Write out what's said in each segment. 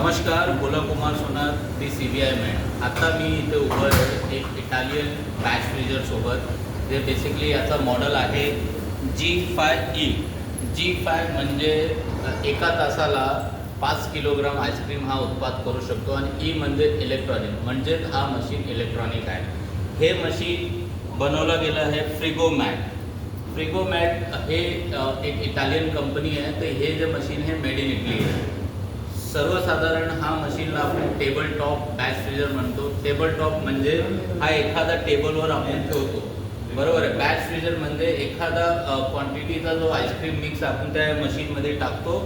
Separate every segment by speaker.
Speaker 1: नमस्कार, कुमार सोनार दी CBI man. आता मी इथे उभं आहे एक इटालियन बॅच फ्रीजर सोबत. जे बेसिकली याचा मॉडेल आहे G5E. G5 म्हणजे एका तासाला 5 किलोग्राम आईस्क्रीम हा उत्पाद करू शकतो आणि ई म्हणजे इलेक्ट्रॉनिक, म्हणजेच हा मशीन इलेक्ट्रॉनिक आहे. हे मशीन बनवलं गेलं आहे फ्रिगोमॅट. फ्रिगोमॅट हे एक इटालियन कंपनी आहे. तर हे जे मशीन आहे मेड इन इटली आहे. सर्वसाधारण हा मशीनला आपण टेबल टॉप बॅच फ्रीजर म्हणतो. टेबल टॉप म्हणजे हा एखादा टेबलवर आपण ठेवतो, बरोबर आहे. बॅच फ्रीजर म्हणजे एखादा क्वांटिटीचा जो आईस्क्रीम मिक्स आपण त्या मशीनमध्ये टाकतो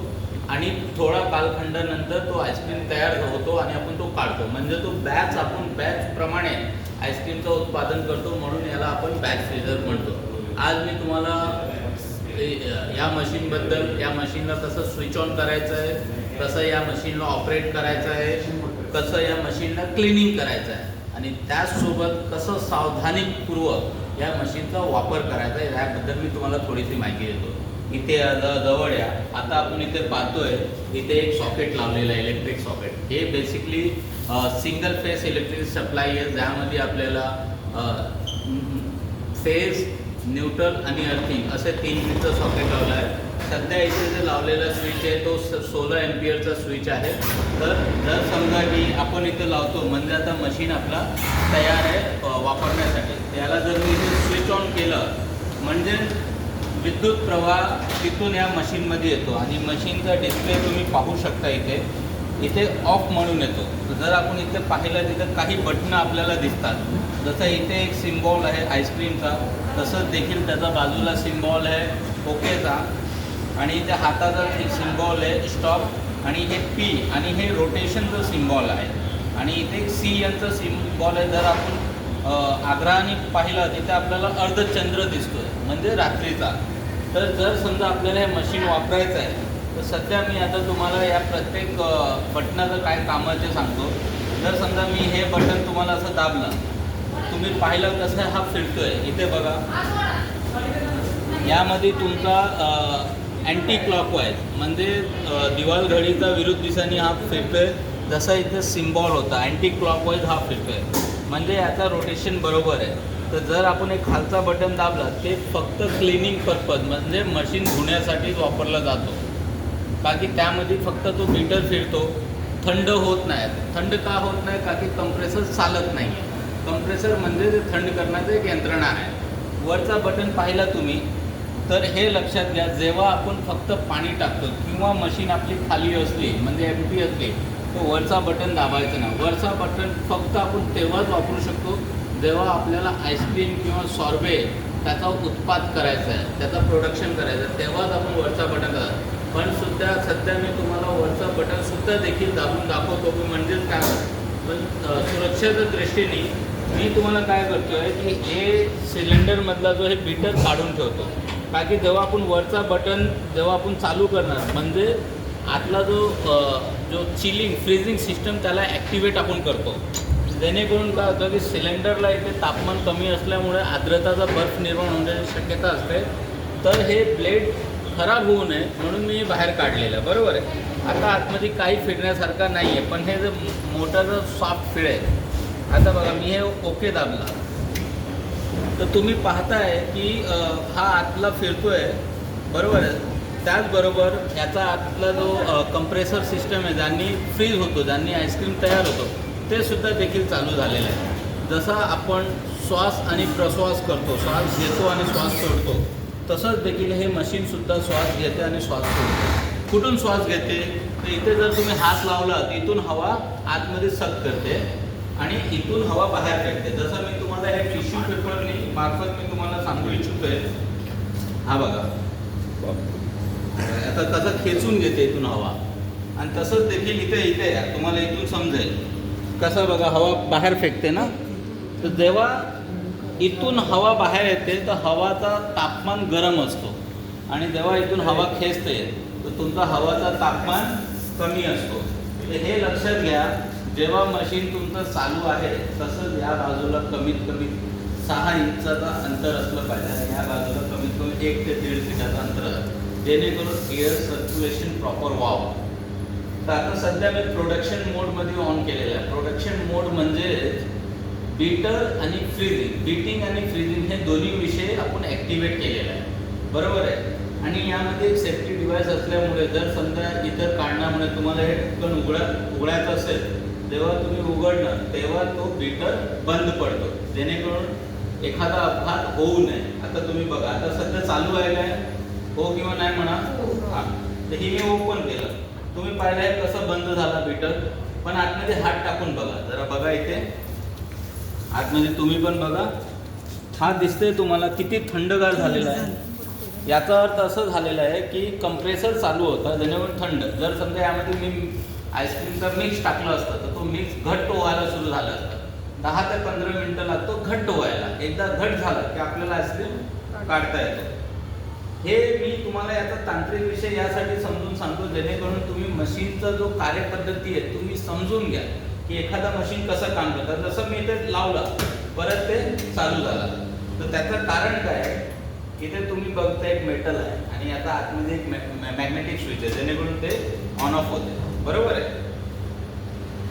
Speaker 1: आणि थोडा कालखंडानंतर तो आईस्क्रीम तयार होतो आणि आपण तो काढतो. म्हणजे तो आपण बॅचप्रमाणे आईस्क्रीमचं उत्पादन करतो, म्हणून याला आपण बॅच फ्रीजर म्हणतो. आज मी तुम्हाला या मशीनबद्दल, या मशीनला कसं स्विच ऑन करायचं आहे, कसं या मशीनला ऑपरेट करायचं आहे, कसं या मशीनला क्लिनिंग करायचं आहे आणि त्याचसोबत कसं सावधानीपूर्वक या मशीनचा वापर करायचा आहे, याबद्दल मी तुम्हाला थोडीशी माहिती देतो. इथे जवळ या. आता आपण इथे पाहतोय, इथे एक सॉकेट लावलेलं आहे, इलेक्ट्रिक सॉकेट. हे basically single phase electric supply आहे, ज्यामध्ये आपल्याला फेज, न्यूट्रल आणि अर्थिंग असे 3 पिनचं सॉकेट लावलं आहे. सध्या इथे जे लावलेला स्विच आहे तो 16 एम्पियरचा स्विच आहे. तर जर समजा की आपण इथे लावतो म्हणजे आता मशीन आपला तयार आहे वापरण्यासाठी. त्याला जर मी इथे स्विच ऑन केलं म्हणजे विद्युत प्रवाह तिथून या मशीनमध्ये येतो आणि मशीनचा डिस्प्ले तुम्ही पाहू शकता. इथे ऑफ म्हणून येतो. जर आपण इथे पाहिलं तिथं काही बटणं आपल्याला दिसतात. जसं इथे एक सिम्बॉल आहे आईस्क्रीमचा, तसंच देखील त्याचा बाजूला सिम्बॉल आहे ओकेचा आणि इथे हाताचा एक सिम्बॉल आहे स्टॉप आणि हे P आणि हे रोटेशनचं सिम्बॉल आहे आणि इथे एक CNचं सिम्बॉल आहे. जर आपण आग्रहाने पाहिलं तिथे आपल्याला अर्धचंद्र दिसतो आहे म्हणजे रात्रीचा. तर जर समजा आपल्याला हे मशीन वापरायचं आहे तर सध्या मी आता तुम्हाला या प्रत्येक बटनाचं काय काम आहे ते सांगतो. जर समजा मी हे बटन तुम्हाला असं दाबलं, तुम्ही पाहिलं कसं हा फिरतो आहे. इथे बघा, यामध्ये तुमचा अँटी क्लॉकवाईज म्हणजे दिवाल घडीचा विरुद्ध दिशेने हा फिरतो आहे. जसा इथे सिम्बॉल होता अँटी क्लॉकवाईज हा फिरतो आहे, म्हणजे याचा रोटेशन बरोबर आहे. तर जर आपण एक खालचा बटन दाबला ते फक्त क्लिनिंग पर्पज म्हणजे मशीन धुण्यासाठीच वापरला जातो, बाकी त्यामध्ये फक्त तो मीटर फिरतो, थंड होत नाही. थंड का होत नाही? का की कंप्रेसर चालत नाही आहे. कंप्रेसर म्हणजे ते थंड करण्याचं एक यंत्रणा आहे. वरचा बटन पाहिला तुम्ही तर हे लक्षात घ्या, जेव्हा आपण फक्त पाणी टाकतो किंवा मशीन आपली खाली असली म्हणजे एम्प्टी असली तर वरचा बटन दाबायचं नाही. वरचा बटन फक्त आपण तेव्हाच वापरू शकतो जेव्हा आपल्याला आईस्क्रीम किंवा सॉर्बे त्याचा उत्पाद करायचा आहे, त्याचं प्रोडक्शन करायचं आहे, तेव्हाच आपण वरचा बटन दाबतो. पण सध्या मी तुम्हाला वरचा बटनसुद्धा देखील दाबून दाखवतो की म्हणजेच काय, पण सुरक्षेच्या दृष्टीने मी तुम्हाला काय करतो आहे की हे सिलेंडरमधला जो हे बीटर काढून ठेवतो, का की जेव्हा आपण वरचा बटन जेव्हा आपण चालू करणार म्हणजे आतला जो चिलिंग फ्रीजिंग सिस्टम त्याला ॲक्टिवेट आपण करतो. जेणेकरून काय होतं की सिलेंडरला इथे तापमान कमी असल्यामुळे आर्द्रताचा बर्फ निर्माण होण्याची शक्यता असते. तर हे ब्लेड खराब होऊ नये म्हणून मी बाहेर काढलेलं आहे, बरोबर आहे. आता आतमध्ये काही फिरण्यासारखा नाही आहे, पण हे जे मोटरचं सॉफ्ट फीड आहे. आता बघा, मी हे ओके दाबला तर तुम्ही पाहताय की हा आतला फिरतो आहे, बरोबर आहे. त्याचबरोबर याचा आतला जो कंप्रेसर सिस्टम आहे, ज्यांनी फ्रीज होतो, ज्यांनी आईस्क्रीम तयार होतो, ते सुद्धा देखील चालू झालेलं आहे. जसा आपण श्वास आणि प्रश्वास करतो, श्वास घेतो आणि श्वास सोडतो, तसंच देखील हे मशीनसुद्धा श्वास घेते आणि श्वास सोडते. कुठून श्वास घेते? तर इथे जर तुम्ही हात लावला तर इथून हवा आतमध्ये सक करते आणि इथून हवा बाहेर काढते. जसं मी तुम्हाला हे टिश्यू पेपरनी मार्फत मी तुम्हाला सांगू इच्छितोय. हा बघा, आता कसं खेचून घेते इथून हवा आणि तसंच देखील इथे या, तुम्हाला इथून समजेल कसं बघा हवा बाहेर फेकते ना. तर जेव्हा इथून हवा बाहेर येते तर हवाचा तापमान गरम असतो आणि जेव्हा इथून हवा खेचते तर तुमचा हवाचा तापमान कमी असतो. तर हे लक्षात घ्या. जेव्हा मशीन तुमचं चालू आहे तसंच या बाजूला कमीत कमी 6 इंचाचा अंतर असलं पाहिजे आणि या बाजूला कमीत कमी 1 ते 1.5 फीटाचं अंतर, जेणेकरून एअर सर्क्युलेशन प्रॉपर व्हावं. तर आता सध्या मी प्रोडक्शन मोडमध्ये ऑन केलेलं आहे. प्रोडक्शन मोड म्हणजे बीटर आणि फ्रीजिंग, बीटिंग आणि फ्रीजिंग हे दोन्ही विषय आपण ॲक्टिवेट केलेला आहे, बरोबर आहे. आणि यामध्ये एक सेफ्टी डिव्हाइस असल्यामुळे जर समजा इतर कारणामुळे तुम्हाला हे ढक्कन उघडायचं असेल, जेव्हा तुम्ही उघडणार तेव्हा तो बीटर बंद पडतो, जेणेकरून एखादा अपघात होऊ नये. आता तुम्ही बघा, आता सध्या चालू आहे काय, हो किंवा नाही म्हणा. हां, तर ही मी ओपन केलं, तुम्ही पाहिलं आहे कसं बंद झाला बीटर. पण आतमध्ये हात टाकून बघा, जरा बघा इथे आतमध्ये तुम्ही पण बघा, हा दिसतंय तुम्हाला किती थंडगार झालेला आहे. याचा अर्थ असं झालेला आहे की कंप्रेसर चालू होता, जेणेकरून थंड. जर समजा यामध्ये मी आईस्क्रीमचा मिक्स टाकलं असतं तर तो मिक्स घट्ट व्हायला सुरू झाला असता. 10 ते 15 मिनटं लागतो घट्ट व्हायला. एकदा घट्ट झालं की आपल्याला आईस्क्रीम काढता येतो. हे मी तुम्हाला याचा तांत्रिक विषय यासाठी समजून सांगतो, जेणेकरून तुम्ही मशीनचा जो कार्यपद्धती आहे तुम्ही समजून घ्या की एखादा मशीन कसं काम करतं. जसं मी इथे लावलं, परत ते चालू झालं, तर त्याचं कारण काय आहे, इथे तुम्ही बघता एक मेटल आहे आणि आता आतमध्ये एक मॅग्नेटिक स्विच आहे, जेणेकरून ते ऑन ऑफ होते, बरोबर आहे.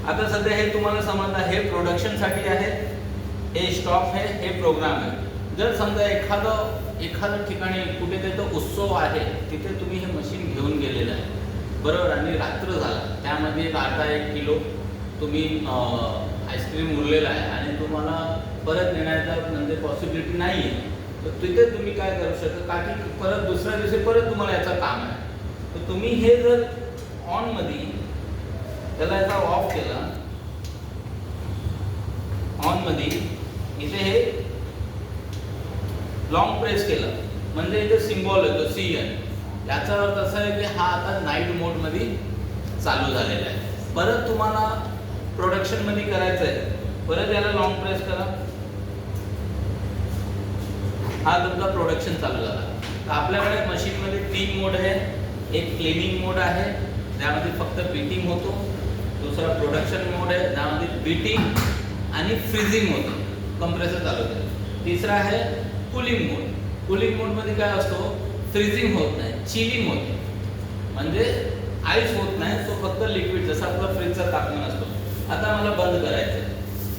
Speaker 1: आता सध्या हे तुम्हाला समजलं, हे प्रोडक्शनसाठी आहे, हे स्टॉप आहे, हे प्रोग्राम आहे. जर समजा एखाद्या ठिकाणी कुठेतरी तो उत्सव आहे, तिथे तुम्ही हे मशीन घेऊन गेलेलं आहे, बरोबर, आणि रात्र झाला, त्यामध्ये एक अर्धा 1 किलो तुम्ही आईस्क्रीम उरलेला आहे आणि तुम्हाला परत नेण्याचा म्हणजे पॉसिबिलिटी नाही आहे, तर तिथे तुम्ही काय करू शकता, का की परत दुसऱ्या दिवशी परत तुम्हाला याचं काम आहे. तर तुम्ही हे जर ऑनमध्ये त्याला याचा ऑफ केला, ऑनमध्ये इथे हे लॉंग प्रेस केलं म्हणजे इथे सिम्बॉल येतो CN. याचा अर्थ असा आहे की हा आता नाईट मोडमध्ये चालू झालेला आहे. परत तुम्हाला प्रोडक्शनमध्ये करायचं आहे, परत याला लॉंग प्रेस करा, हा तुमचा प्रोडक्शन चालू झाला. तर आपल्याकडे मशीनमध्ये 3 मोड आहे. एक क्लिनिंग मोड आहे, त्यामध्ये फक्त बीटिंग होतो. दुसरा प्रोडक्शन मोड आहे, त्यामध्ये बीटिंग आणि फ्रीजिंग होतं, कंप्रेसर चालू होतं. तिसरा आहे कूलिंग मोड. कूलिंग मोडमध्ये काय असतो, फ्रीजिंग होत नाही, चिलिंग होते, म्हणजे आईस होत नाही, तो फक्त लिक्विड, जसं आपलं फ्रीजचं तापमान असतो. आता मला बंद करायचं आहे,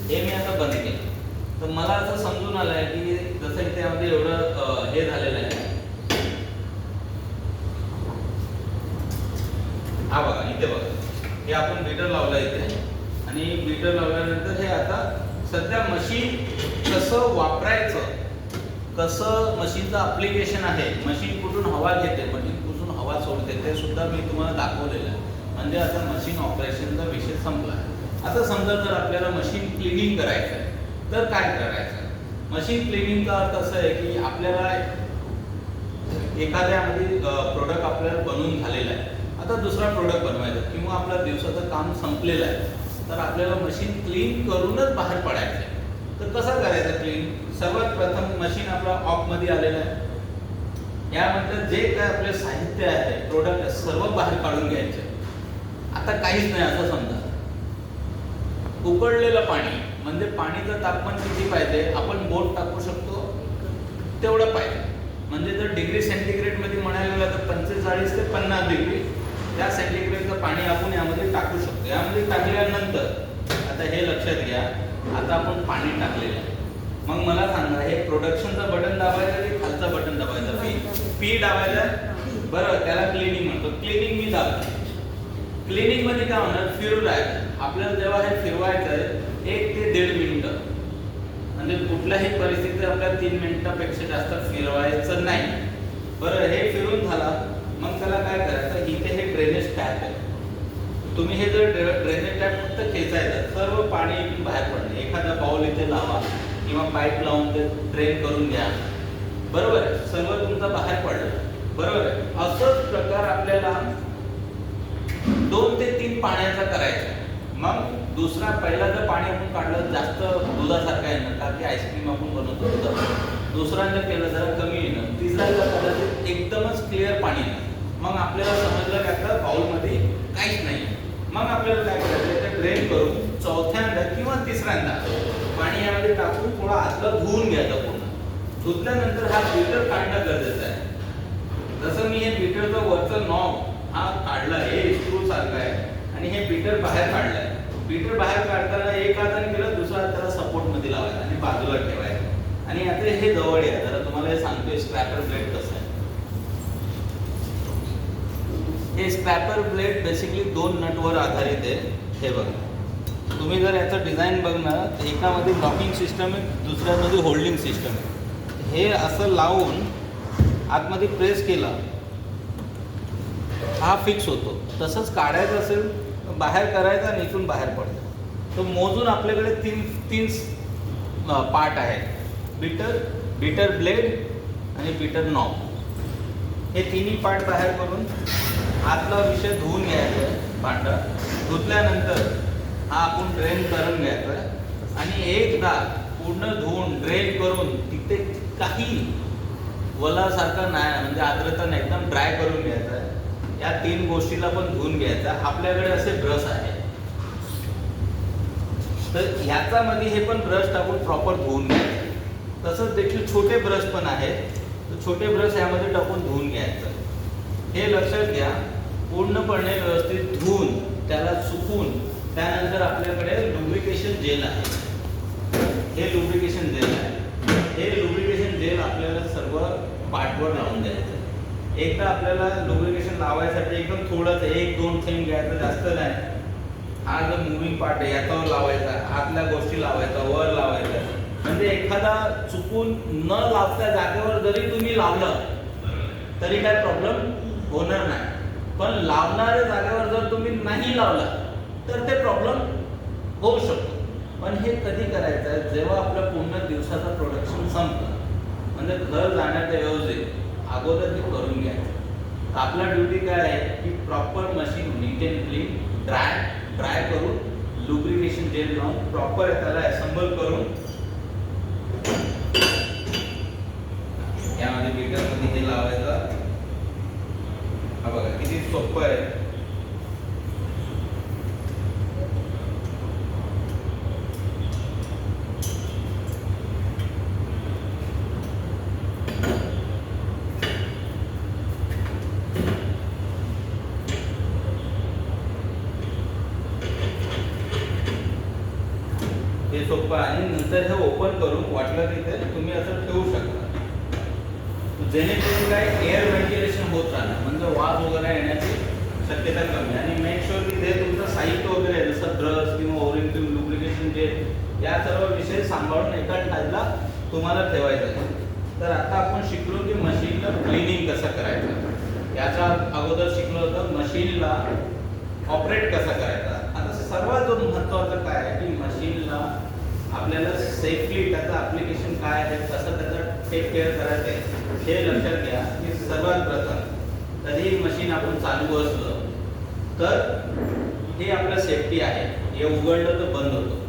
Speaker 1: हे मी आता बंद केलं. तर मला असं समजून आलं आहे की जसं इथे त्यामध्ये एवढं हे झालेलं आहे. हा बघा, इथे बघा, हे आपण बीटर लावलं इथे, आणि बीटर लावल्यानंतर हे आता सध्या मशीन कसं वापरायचं, कसं मशीनचं ॲप्लिकेशन आहे, मशीन कुठून हवा घेते, मशीन कुठून हवा सोडते, ते सुद्धा मी तुम्हाला दाखवलेलं आहे. म्हणजे आता मशीन ऑपरेशनचा विषय संपला आहे. आता समजा जर आपल्याला मशीन क्लिनिंग करायचं आहे तर काय करायचं. मशीन क्लिनिंगचा अर्थ असं आहे की आपल्याला एखाद्यामध्ये प्रोडक्ट आपल्याला बनवून झालेला आहे, आता दुसरा प्रोडक्ट बनवायचा किंवा आपल्या दिवसाचं काम संपलेलं आहे, तर आपल्याला मशीन क्लीन करूनच बाहेर पडायचं आहे. तर कसं करायचं क्लीन. सर्वात प्रथम मशीन आपला ऑफमध्ये आलेलं आहे. यामध्ये जे काय आपले साहित्य आहे, प्रोडक्ट आहे, सर्व बाहेर काढून घ्यायचे. आता काहीच नाही असं समजा. उकळलेलं पाणी म्हणजे पाणीचं तापमान किती पाहिजे, आपण बोट टाकू शकतो तेवढं पाहिजे. म्हणजे जर डिग्री सेंटीग्रेडमध्ये म्हणायला गेलं तर 45 ते 50 डिग्री त्या सेंटीग्रेडचं पाणी आपण यामध्ये टाकू शकतो. यामध्ये टाकल्यानंतर आता हे लक्षात घ्या, आता आपण पाणी टाकलेलं आहे. मग मला सांगा, हे प्रोडक्शनचं बटन दाबायचं की खालचं बटन दाबायचं. पी दाबायचं, बरं, त्याला क्लिनिंग म्हणतो. क्लिनिंग मी दाबतो. क्लिनिंग मध्ये काय होणार, फिरू राहायचं. आपल्याला जेव्हा हे फिरवायचं आहे 1 ते 1.5 मिनिटं, म्हणजे कुठल्याही परिस्थितीत आपल्याला 3 मिनिटापेक्षा जास्त फिरवायचं नाही. बरं, हे फिरून झाला, मग त्याला काय करायचं, इथे हे ड्रेनेज टॅप आहे. तुम्ही हे जर ड्रेनेज टॅप फक्त खेचायचं, सर्व पाणी इथून बाहेर पडणे. एखादा बाउल इथे लावा किंवा पाईप लावून ते ड्रेन करून घ्या, बरोबर आहे, सर्व तुमचं बाहेर पडलं, बरोबर आहे. असंच प्रकार आपल्याला 2 ते 3 पाण्याचा करायचा. मग दुसरा, पहिला जर पाणी आपण काढलं जास्त दुधासारखं येणं, कारण की आईस्क्रीम आपण बनवतो दुधाचं. दुसऱ्यांदा केलं जरा कमी येणं. तिसऱ्यांदा कदाचित एकदमच क्लिअर पाणी येणं. मग आपल्याला समजलं की आता बाउलमध्ये काहीच नाही. मग आपल्याला काय करायचं, ते ड्रेन करून चौथ्यांदा किंवा तिसऱ्यांदा पाणी यामध्ये टाकून थोडा आतलं धुवून घ्यायचं पूर्ण. धुतल्यानंतर हा बीटर काढणं गरजेचं आहे. जसं मी हे बीटरचं वरचं नॉब हा काढला, हे स्क्रू सारखं आहे आणि हे बीटर बाहेर काढलंय. बीटर बाहेर काढताना एक हाताने केलं, दुसरा हात त्याला सपोर्ट मध्ये लावायचा आणि बाजूला ठेवायचं. आणि आता हे जवळ आहे, जरा तुम्हाला हे सांगतोय स्क्रॅपर ब्लेड कसं आहे. हे स्क्रॅपर ब्लेड बेसिकली 2 नटवर आधारित आहे. हे बघा, तुम्ही जर याचं डिझाईन बघणार तर एकामध्ये लॉकिंग सिस्टम आहे, दुसऱ्यामध्ये होल्डिंग सिस्टम आहे. हे असं लावून आतमध्ये प्रेस केला हा फिक्स होतो. तसंच काढायचं असेल तर बाहेर करायचा आणि इथून बाहेर पडतो. तो मोजून आपल्याकडे तीन पार्ट आहेत, बीटर ब्लेड आणि बीटर नॉब. हे तिन्ही पार्ट बाहेर करून आतला विषय धुवून घ्यायचा पांढरा. धुतल्यानंतर हा आपण ड्रेन करून घ्यायचा आणि एकदा पूर्ण धुवून ड्रेन करून तिथे काही वलासारखं नाही, म्हणजे आर्द्रता नाही, एकदम ड्राय करून घ्यायचा आहे. या 3 गोष्टीला पण धुवून घ्यायचा. आपल्याकडे असे ब्रश आहे, तर ह्याच्यामध्ये हे पण ब्रश टाकून प्रॉपर धुवून घ्यायचं. तसंच देखील छोटे ब्रश पण आहेत, तर छोटे ब्रश यामध्ये टाकून धुवून घ्यायचं. हे लक्षात घ्या, पूर्णपणे व्यवस्थित धुवून त्याला सुकून त्यानंतर आपल्याकडे लुब्रिकेशन जेल आहे. हे लुब्रिकेशन जेल आहे. हे लुब्रिकेशन जेल आपल्याला सर्व पार्टवर लावून द्यायचं. एकदा आपल्याला लुब्रिकेशन लावायसाठी एकदम थोडंच 1-2 थेंब घ्यायचं, जास्त नाही. हा जो मुव्हिंग पार्ट आहे याच्यावर लावायचा, आतल्या गोष्टी लावायचा, वर लावायचा. म्हणजे एखादा चुकून न लावता जागेवर जरी तुम्ही लावलं तरी काय प्रॉब्लेम होणार नाही. पण लावणाऱ्या जागेवर जर तुम्ही नाही लावला तर ते प्रॉब्लेम होऊ शकतो. पण हे कधी करायचं आहे, जेव्हा आपलं पूर्ण दिवसाचं प्रोडक्शन संपलं, म्हणजे घर जाण्याच्या व्यवस्थित अगोदर ते करून घ्यायचं. आपला ड्युटी काय आहे की proper machine neat and clean dry करून लुब्रिकेशन जेल लावून प्रॉपर त्याला असेंबल करून यामध्ये बीटरमध्ये हे लावायचं. हा बघा किती सोपं आहे. हे सोपं आहे. नंतर हे ओपन करून वाटलं तिथे तुम्ही असं ठेवू शकता, जेणेकरून काय एअर व्हेंटिलेशन होत राहणार, म्हणजे वाफ वगैरे येण्याची शक्यता कमी. आणि मेक शुअर की ते तुमचं साहित्य वगैरे आहे, जसं ब्रश किंवा ओरिंग किंवा लुब्रिकेशन जेल, या सर्व विषय सांभाळून एका टाईपला तुम्हाला ठेवायचं आहे. तर आता आपण शिकलो की मशीनला क्लिनिंग कसं करायचं. याच्या अगोदर शिकलो होतं मशीनला ऑपरेट कसा करायचा. आता सर्वात जो महत्त्वाचं काय आहे की मशीनला आपल्याला सेफली त्याचं ॲप्लिकेशन काय आहे, कसं त्याचं टेक केअर करायचं आहे हे लक्षात घ्या. की सर्वात प्रथम कधी मशीन आपण चालू असलं तर हे आपलं सेफ्टी आहे. हे उघडलं तर बंद होतं,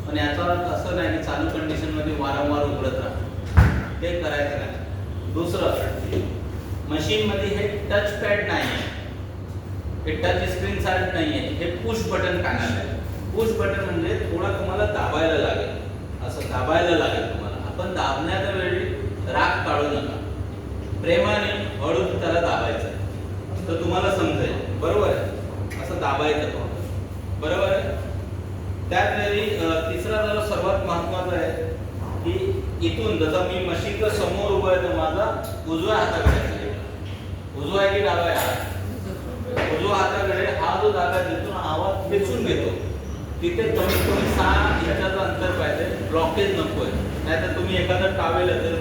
Speaker 1: पण याचा अर्थ असं नाही की चालू कंडिशनमध्ये वारंवार उघडत राहा, ते करायचं नाही. दुसरं, मशीनमध्ये हे टच पॅड नाही आहे, हे टच स्क्रीन सारखं नाही आहे, हे पुश बटन पॅनल आहे. पुश बटन म्हणजे थोडा तुम्हाला दाबायला लागेल, असं दाबायला लागेल तुम्हाला. आपण दाबण्याच्या वेळी राग काढू नका, प्रेमाने हळूच त्याला दाबायचं, तर तुम्हाला समजेल. बरोबर आहे, असं दाबायचं बरोबर आहे. त्याच वेळी तिसरा जरा सर्वात महत्त्वाचा आहे की इथून जसं मी मशीनच्या समोर उभं आहे तर माझा उजव्या हाताकडे, उजवा आहे की डावा आहे, उजव्या हाताकडे हा जो जागा जिथून आवाज खेचून घेतो तिथे कमीत कमी 6 इंचाचं अंतर पाहिजे. ब्लॉकेज नको आहे, नाहीतर तुम्ही एखादा टावेल असेल,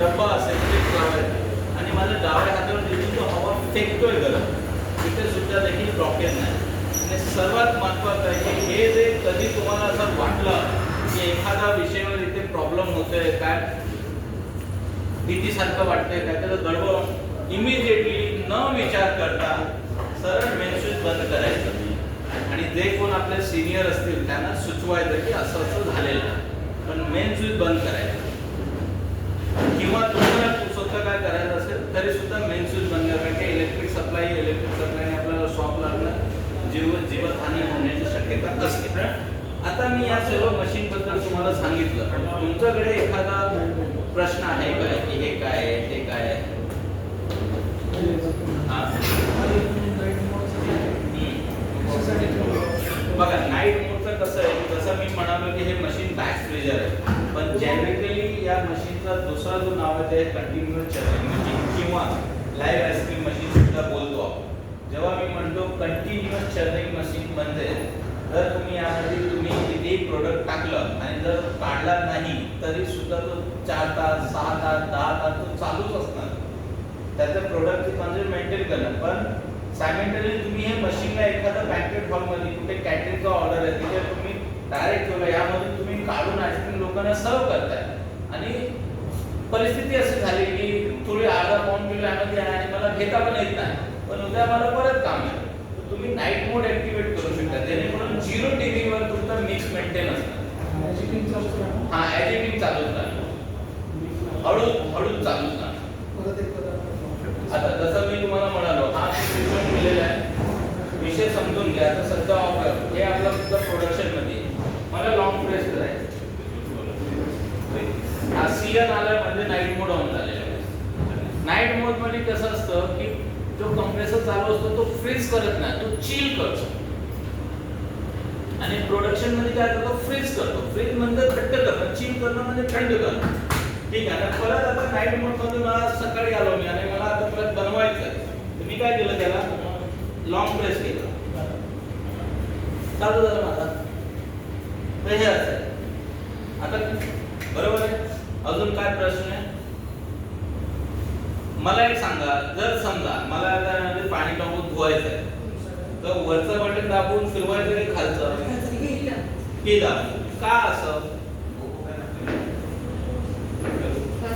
Speaker 1: डब्बा असेल ते लावायचं. आणि माझ्या डाव्या हातावर जिथून तो हवा फेकतोय गरम तिथे सुद्धा देखील ब्लॉकेज नाही. आणि सर्वात महत्त्वाचं आहे की हे जे कधी तुम्हाला असं वाटलं की एखादा विषयावर इथे प्रॉब्लेम होतोय, काय भीतीसारखं वाटतंय, काय त्याचं गडबड, इमिजिएटली न विचार करता सरळ मेन स्विच बंद करायचं. आणि जे कोण आपले सिनियर असतील त्यांना सुचवायचं की असं असं झालेलं आहे, पण मेन स्विच बंद करायचं. किंवा तुम्हाला स्वतः काय करायचं असेल तरी सुद्धा मेन स्विच बंद करायचं. कारण इलेक्ट्रिक सप्लायने आपल्याला शॉक लागणं, जीवहानी होण्याची शक्यता असते. आता मी या सर्व मशीनबद्दल तुम्हाला सांगितलं. तुमच्याकडे एखादा प्रश्न आहे काय की हे काय आहे ते काय आहे? बघा नाईट मोडचं कसं आहे, जसं मी म्हणालो की हे मशीन बॅक फ्रीजर आहे, पण जनरली या मशीनचा दुसरा जो नाव आहे ते कंटिन्युअस चर्निंग मशीन किंवा लाईव्ह आईस्क्रीम मशीन सुद्धा बोलतो आपण. जेव्हा मी म्हणतो कंटिन्युअस चर्निंग मशीन म्हणजे जर तुम्ही यामध्ये किती प्रोडक्ट टाकलं आणि जर काढला नाही तरी सुद्धा तो 4 तास 6 तास 10 तास तो चालूच असणार, त्याचं प्रोडक्टची म्हणजे मेंटेन करणं. पण सायमेंटली तुम्ही हे मशीनला एखादा बँकेट हॉलमध्ये कुठे कॅटरिंगचा ऑर्डर आहे तिथे तुम्ही डायरेक्ट ठेवलं, यामध्ये तुम्ही काढून आईस्क्रीम लोकांना सर्व करताय आणि परिस्थिती अशी झाली की थोडी अर्धा पाऊण किलो यामध्ये आहे आणि मला घेता पण येत नाही, पण उद्या मला परत काम आहे, तर तुम्ही नाईट मोड ऍक्टिव्हेट करू शकता जेणेकरून 0 डिग्रीवर तुमचा मिक्स मेंटेन असणार. हा एडिटिंग चालूच राहणार, हळूच चालूच राहणार. आता जसं मी तुम्हाला म्हणालो हा सिस्टम केलेला आहे, विषय समजून घ्या. आता सध्या ऑफर हे आपलं सुद्धा प्रोडक्शन मध्ये मला लॉंग प्रेस करायचं, हा सीएन आला म्हणजे नाईट मोड ऑन झालेला आहे. नाईट मोड मध्ये कसं असतं की जो कंप्रेसर चालू असतो तो फ्रीज करत नाही, तो चिल करतो. आणि प्रोडक्शन मध्ये काय करतो, फ्रीज करतो. फ्रीज म्हणजे थंड करणं, चिल करणं म्हणजे थंड करणं. ठीक आहे ना. परत आता नाईट मोड मध्ये मला सकाळी आलो मी आणि मला आता परत बनवायचं आहे, तर मी काय केलं, त्याला लॉंग प्रेस केलं, चालू झालं माझा. तर हे असं आहे. आता बरोबर आहे. अजून काय प्रश्न आहे मला एक सांगा. जर समजा मला आता पाणी टाकून धुवायचं आहे, तर वरचं बटन दाबून फिरवायचं की खालचं हे दाबून, का असं?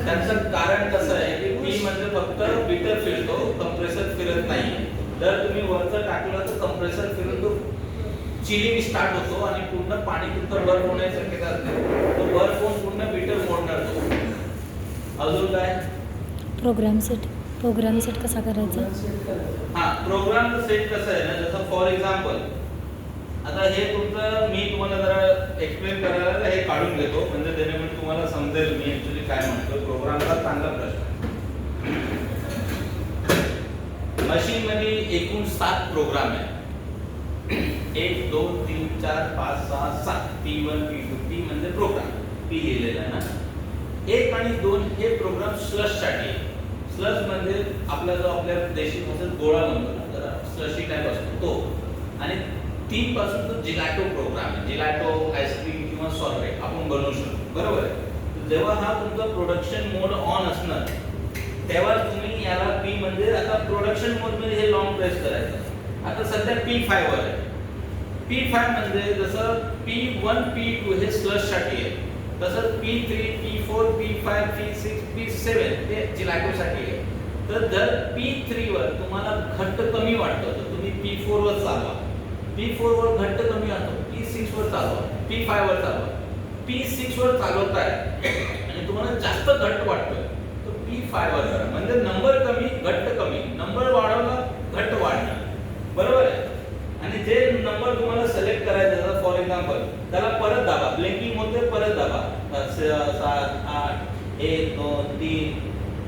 Speaker 1: त्याचं कारण कसं आहे की पी म्हणजे फक्त बीटर फिरतो, कंप्रेसर फिरत नाही. जर तुम्ही वरचं टाकलं तर कंप्रेसर फिरून तो चिलिंग स्टार्ट होतो आणि पूर्ण पाणी तुमचं बर्फ होण्याची शक्यता असते, तो बर्फ होऊन पूर्ण बीटर मोडणार तो. अजून काय? प्रोग्राम सेट कसा करायचा? हा, प्रोग्राम सेट कसं आहे ना, जसं फॉर एक्झाम्पल आता हे तुमचं मी तुम्हाला जरा एक्सप्लेन करायला हे काढून घेतो म्हणजे जेणेकरून तुम्हाला समजेल मी ऍक्च्युली काय म्हणतो. प्रोग्रामचा चांगला प्रश्न. मशीन मध्ये एकूण 7 प्रोग्राम आहे. 1 2 3 4 5 6 7 P1 P2 P म्हणजे प्रोग्राम P लिहिलेला आहे ना. 1 आणि 2 हे प्रोग्राम स्लश साठी. स्लश म्हणजे आपला जो आपल्या देशी भाषेत गोळा म्हणतो ना, जरा स्लशी टाइप असतो तो. आणि 3 पासून तो जिलॅटो प्रोग्राम आहे. जिलॅटो आईस्क्रीम किंवा सॉर्बेट आपण बनवू शकतो, बरोबर आहे. जेव्हा हा तुमचा प्रोडक्शन मोड ऑन असणार तेव्हा तुम्ही याला P म्हणजे आता प्रोडक्शन मोड मध्ये हे लॉंग प्रेस करायचं. आता सध्या P5 वर आहे. P5 म्हणजे जसं P1 P2 हे स्लश साठी आहे, तसंच P3 P4 P5 P6 P7 ते जिलॅटो साठी आहे. तर जर P3 वर तुम्हाला घट्ट कमी वाटतं तर तुम्ही P4 वर चालवा. P4 वर घट्ट कमी वाटतो P6 वर चालवा, P5 वर चालवा. P6 वर चालवताय आणि तुम्हाला जास्त घट्ट वाटतोय तर P5 वर करा. म्हणजे नंबर कमी घट्ट कमी, नंबर वाढवला घट्ट वाढणार, बरोबर आहे. आणि जे नंबर तुम्हाला सिलेक्ट करायचा जसं फॉर एक्झाम्पल त्याला परत दाबा, ब्लिंकिंग होते परत दाबा. 7 8 1 2 3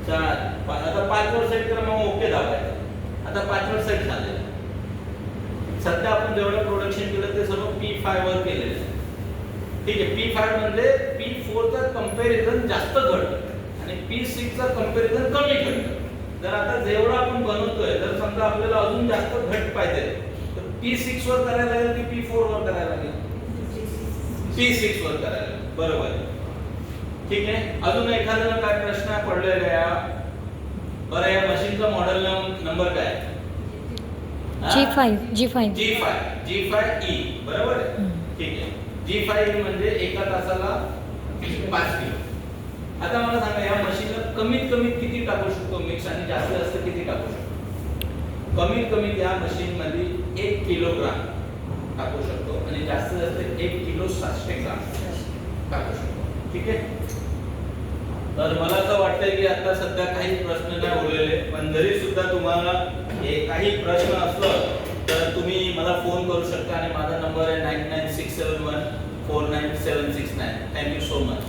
Speaker 1: 4 5. आता 5 वर सेट करा, मग ओके दाबायचं. आता 5 वर सेट झाले. सध्या आपण जेवढं प्रोडक्शन केलं ते सर्व P5 वर केलेलं आहे. ठीक आहे. P5 म्हणजे P4 चा कंपॅरिझन जास्त घट आणि P6 चा कंपॅरिझन कमी घट. जर आता जेवढं आपण बनवतोय जर समजा आपल्याला अजून जास्त घट पाहिजे तर P6 वर करायला लागेल की P4 वर करायला लागेल? P6 वर करायला लागेल, बरोबर. ठीक आहे. अजून एखाद्याला काय प्रश्न पडलेला आहे? बरं, या मशीनचा मॉडेल नंबर काय आहे? G5E, बरोबर आहे. ठीक आहे. G5 म्हणजे एका तासाला 5 किलो. आता मला सांगा या मशीनला कमीत कमी किती टाकू शकतो मिक्स आणि जास्त किती टाकू शकतो? कमीत कमी या मशीन मध्ये 1 किलोग्राम टाकू शकतो आणि जास्त 1 किलो 700 ग्राम टाकू शकतो. ठीक आहे. तर मला असं वाटतंय की आता सध्या काही प्रश्न नाही उरलेले, पण जरी सुद्धा तुम्हाला काही प्रश्न असलं तर तुम्ही मला फोन करू शकता आणि माझा नंबर आहे 9967149769. Thank you so much.